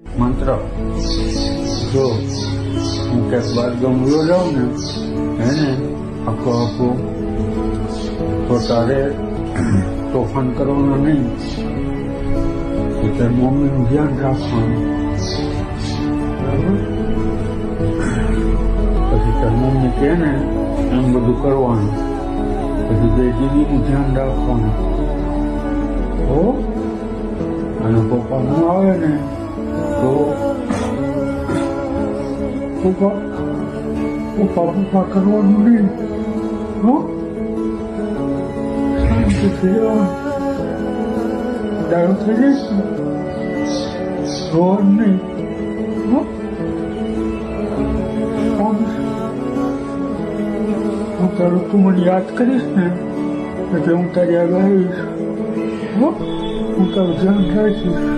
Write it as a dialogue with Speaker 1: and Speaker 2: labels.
Speaker 1: મંત્ર જો હું ક્યાંક બાર ગમલો જાઉં ને એને આખું તો તારે તોફાન કરવાના નહીં, તો તારી મમ્મીનું ધ્યાન રાખવાનું, બરાબર? પછી તારી મમ્મી કહે ને એમ બધું કરવાનું, પછી બે દીદીનું ધ્યાન રાખવાનું હો. અને પપ્પા ન આવે ને તો પપ્પા કરવાનું નહીં હો. શાંતિથી રહેવાનું, ડાયો થઈ જઈશ રોવાનું નહીં હો. હું તારું તું મને યાદ કરીશ ને એટલે હું તારી આગળ આવીશ હો. હું તારું ધ્યાન રાખીશ.